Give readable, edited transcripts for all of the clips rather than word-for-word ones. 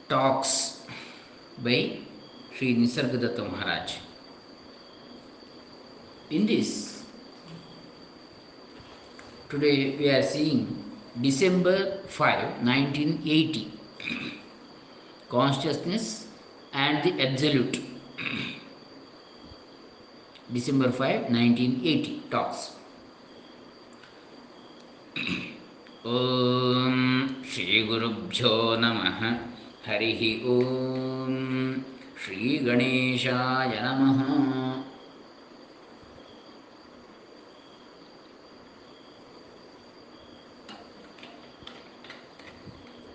Talks by Sri Nisargadatta Maharaj. In this, today we are seeing December 5, 1980, Consciousness and the Absolute. December 5, 1980, talks. Om Shri Gurubhyo Namaha Harihi Om Shri Ganeshaya Namaha.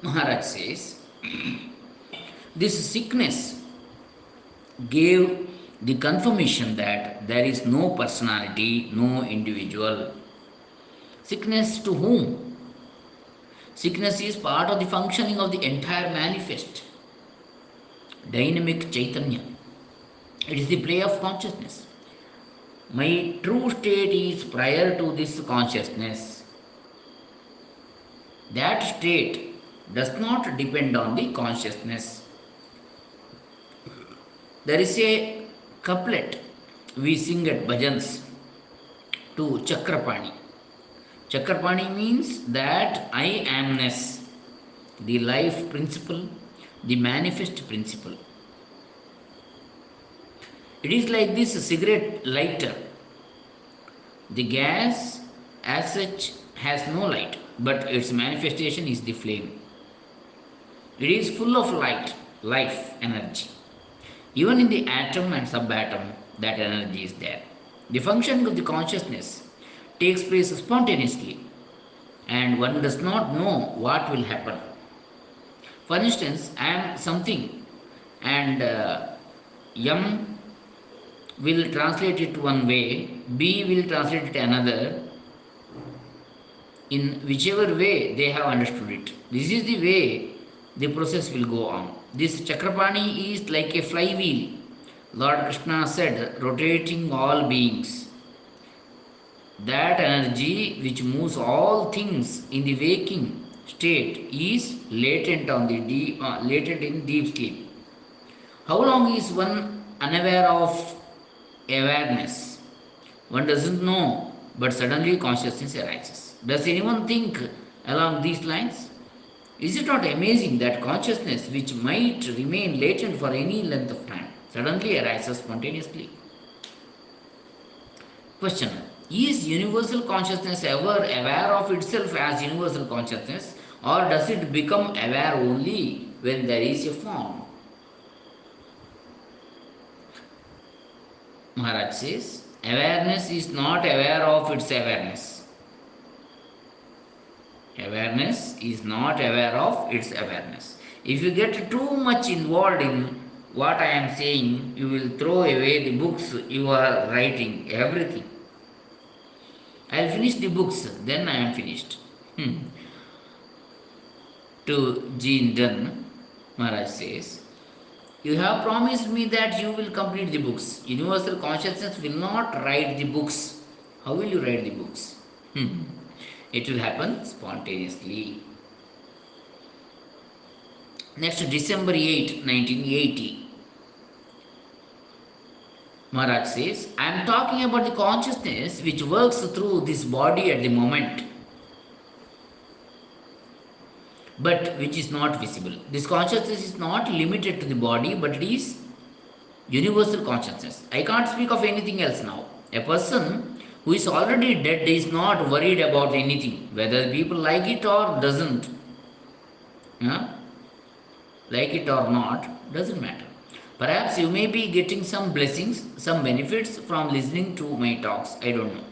Maharaj says, this sickness gave the confirmation that there is no personality, no individual. Sickness to whom? Sickness is part of the functioning of the entire manifest, dynamic Chaitanya. It is the play of consciousness. My true state is prior to this consciousness. That state does not depend on the consciousness. There is a couplet we sing at bhajans to Chakrapani. Chakrapani means that I amness, the life principle, the manifest principle. It is like this cigarette lighter. The gas as such has no light, but its manifestation is the flame. It is full of light, life, energy. Even in the atom and subatom, that energy is there. The functioning of the consciousness takes place spontaneously, and one does not know what will happen. For instance, I am something, and M will translate it one way, B will translate it another, in whichever way they have understood it. This is the way the process will go on. This Chakrapani is like a flywheel. Lord Krishna said, rotating all beings. That energy which moves all things in the waking state is latent in deep sleep. How long is one unaware of awareness? One doesn't know, but suddenly consciousness arises. Does anyone think along these lines? Is it not amazing that consciousness, which might remain latent for any length of time, suddenly arises spontaneously? Question. Is universal consciousness ever aware of itself as universal consciousness, or does it become aware only when there is a form? Maharaj says, awareness is not aware of its awareness. Awareness is not aware of its awareness. If you get too much involved in what I am saying, you will throw away the books you are writing, everything. I will finish the books, then I am finished. To Jean Dunn, Maharaj says, you have promised me that you will complete the books. Universal consciousness will not write the books. How will you write the books? It will happen spontaneously. Next, December 8, 1980. Maharaj says, I am talking about the consciousness which works through this body at the moment, but which is not visible. This consciousness is not limited to the body, but it is universal consciousness. I can't speak of anything else now. A person who is already dead is not worried about anything, whether people like it or doesn't. Yeah? Like it or not, doesn't matter. Perhaps you may be getting some blessings, some benefits from listening to my talks. I don't know.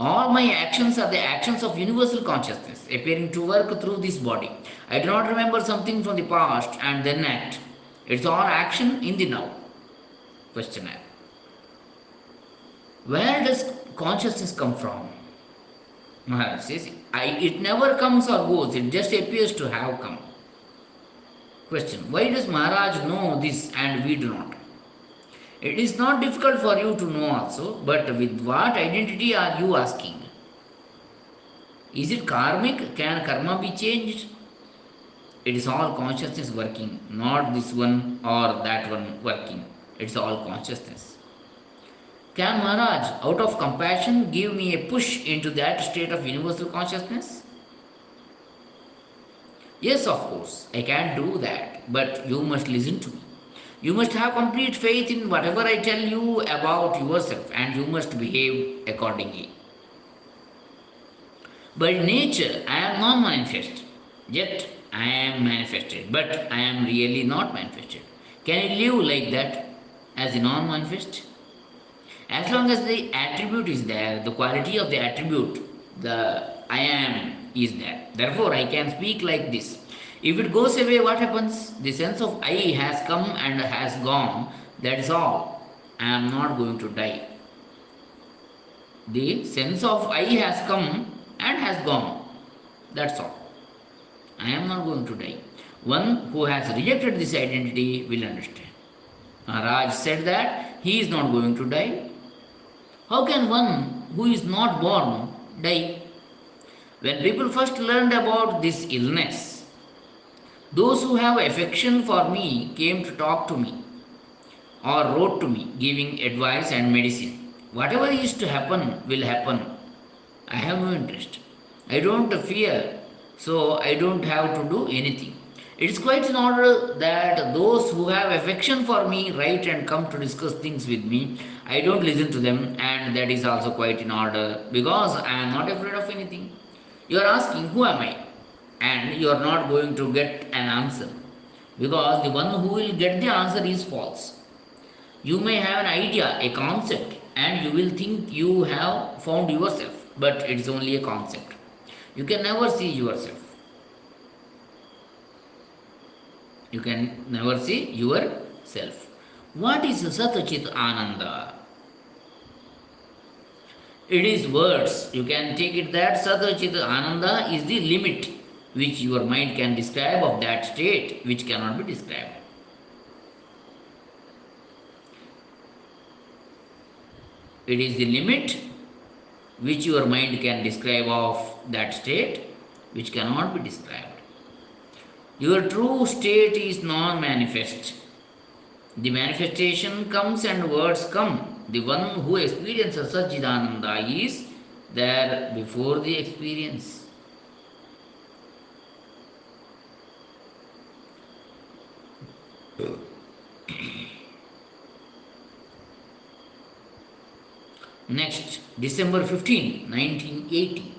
All my actions are the actions of universal consciousness appearing to work through this body. I do not remember something from the past and then act. It's all action in the now. Questionnaire. Where does consciousness come from? Maharaj says, it never comes or goes, it just appears to have come. Question. Why does Maharaj know this and we do not? It is not difficult for you to know also, but with what identity are you asking? Is it karmic? Can karma be changed? It is all consciousness working, not this one or that one working. It's all consciousness. Can Maharaj, out of compassion, give me a push into that state of universal consciousness? Yes, of course, I can do that, but you must listen to me. You must have complete faith in whatever I tell you about yourself, and you must behave accordingly. By nature, I am non manifest, yet I am manifested, but I am really not manifested. Can you live like that as a non manifest? As long as the attribute is there, the quality of the attribute, the I am is there. Therefore, I can speak like this. If it goes away, what happens? The sense of I has come and has gone. That is all. I am not going to die. The sense of I has come and has gone. That's all. I am not going to die. One who has rejected this identity will understand. Maharaj said that he is not going to die. How can one who is not born die? When people first learned about this illness, those who have affection for me came to talk to me or wrote to me giving advice and medicine. Whatever is to happen will happen. I have no interest. I don't fear, so I don't have to do anything. It is quite in order that those who have affection for me write and come to discuss things with me. I don't listen to them, and that is also quite in order because I am not afraid of anything. You are asking, who am I? And you are not going to get an answer because the one who will get the answer is false. You may have an idea, a concept, and you will think you have found yourself, but it's only a concept. You can never see yourself. You can never see yourself. What is Satchit Ananda? It is words. You can take it that Satchit Ananda is the limit which your mind can describe of that state which cannot be described. It is the limit which your mind can describe of that state which cannot be described. Your true state is non manifest. The manifestation comes and words come. The one who experiences Satchidananda is there before the experience. Next, December 15, 1980.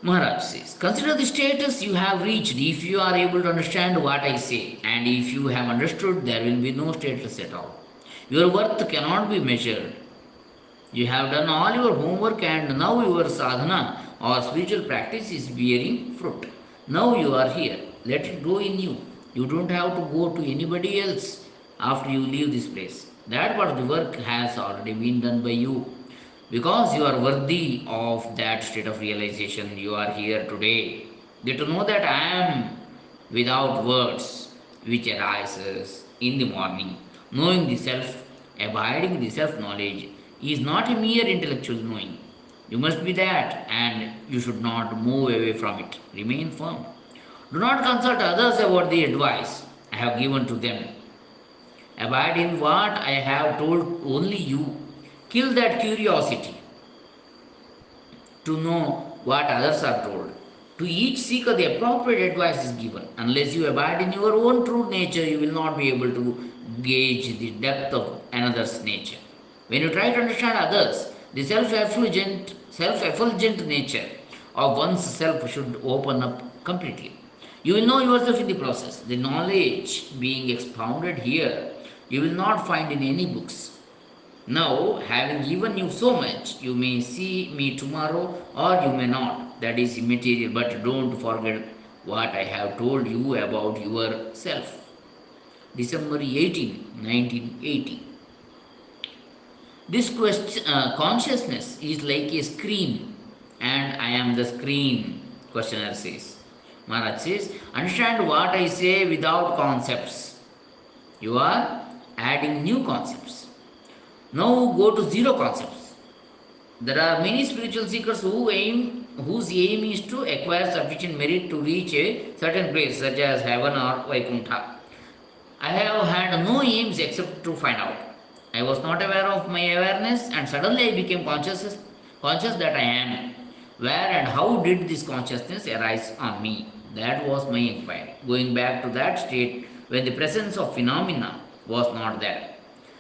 Maharaj says, consider the status you have reached if you are able to understand what I say, and if you have understood, there will be no status at all. Your worth cannot be measured. You have done all your homework, and now your sadhana or spiritual practice is bearing fruit. Now you are here. Let it grow in you. You don't have to go to anybody else after you leave this place. That part of the work has already been done by you. Because you are worthy of that state of realization, you are here today. Get to know that I am without words, which arises in the morning. Knowing the self, abiding the self knowledge, is not a mere intellectual knowing. You must be that, and you should not move away from it. Remain firm. Do not consult others about the advice I have given to them. Abide in what I have told only you. Kill that curiosity to know what others are told. To each seeker, the appropriate advice is given. Unless you abide in your own true nature, you will not be able to gauge the depth of another's nature. When you try to understand others, the self-effulgent nature of one's self should open up completely. You will know yourself in the process. The knowledge being expounded here, you will not find in any books. Now, having given you so much, you may see me tomorrow or you may not. That is immaterial, but don't forget what I have told you about yourself. December 18, 1980. This consciousness is like a screen, and I am the screen, questioner says. Maharaj says, understand what I say without concepts. You are adding new concepts. Now go to zero concepts. There are many spiritual seekers whose aim is to acquire sufficient merit to reach a certain place, such as heaven or Vaikuntha. I have had no aims except to find out. I was not aware of my awareness, and suddenly I became conscious that I am. Where and how did this consciousness arise on me? That was my inquiry. Going back to that state when the presence of phenomena was not there.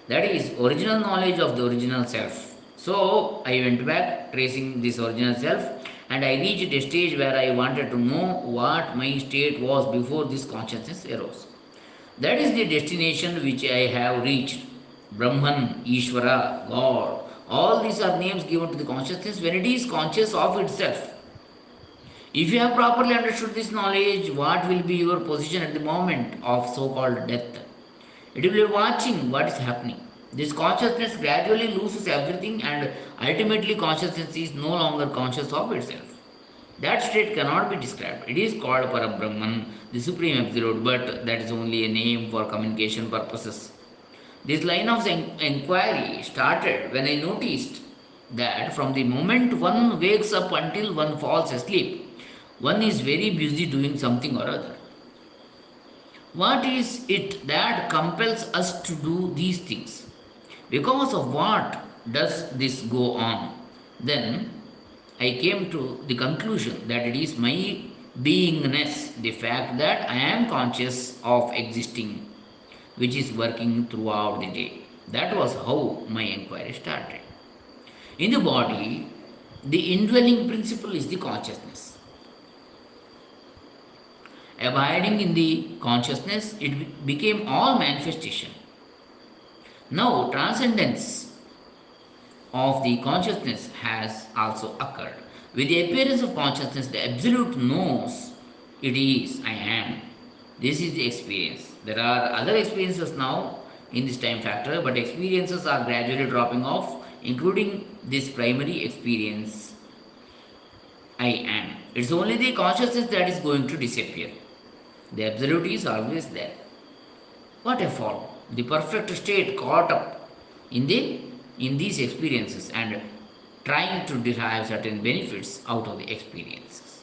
That is original knowledge of the original self. So I went back tracing this original self, and I reached a stage where I wanted to know what my state was before this consciousness arose. That is the destination which I have reached. Brahman, Ishvara, God, all these are names given to the consciousness when it is conscious of itself. If you have properly understood this knowledge, what will be your position at the moment of so called death? It will be watching what is happening. This consciousness gradually loses everything, and ultimately, consciousness is no longer conscious of itself. That state cannot be described. It is called Parabrahman, the Supreme Absolute, but that is only a name for communication purposes. This line of inquiry started when I noticed that from the moment one wakes up until one falls asleep, one is very busy doing something or other. What is it that compels us to do these things? Because of what does this go on? Then I came to the conclusion that it is my beingness, the fact that I am conscious of existing, which is working throughout the day. That was how my inquiry started. In the body, the indwelling principle is the consciousness. Abiding in the consciousness, it became all manifestation. Now, transcendence of the consciousness has also occurred. With the appearance of consciousness, the Absolute knows it is I am. This is the experience. There are other experiences now in this time factor, but experiences are gradually dropping off, including this primary experience I am. It's only the consciousness that is going to disappear. The Absolute is always there. What a fall! The perfect state caught up in these experiences and trying to derive certain benefits out of the experiences.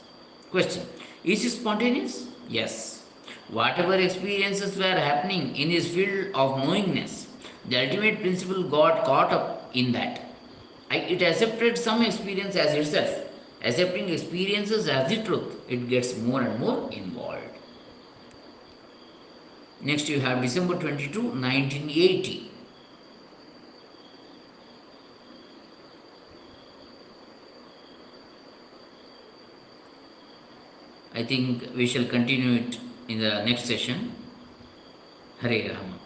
Question: is it spontaneous? Yes. Whatever experiences were happening in his field of knowingness, the ultimate principle got caught up in that. It accepted some experience as itself. Accepting experiences as the truth, it gets more and more involved. Next, you have December 22, 1980. I think we shall continue it in the next session. Hare Rama.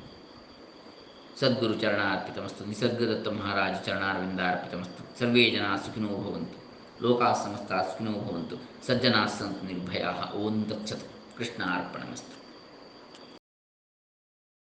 Sadguru Charanaarpitamastu. Nisargadatta Maharaj Charanaarvindarpitamastu. Sarve Jana Sukhino Bhavantu. Loka Samasta Sukhino Bhavantu. Sajjana Sant Nirbhayaha. Om Tat Sat. Krishna Arpanamastu.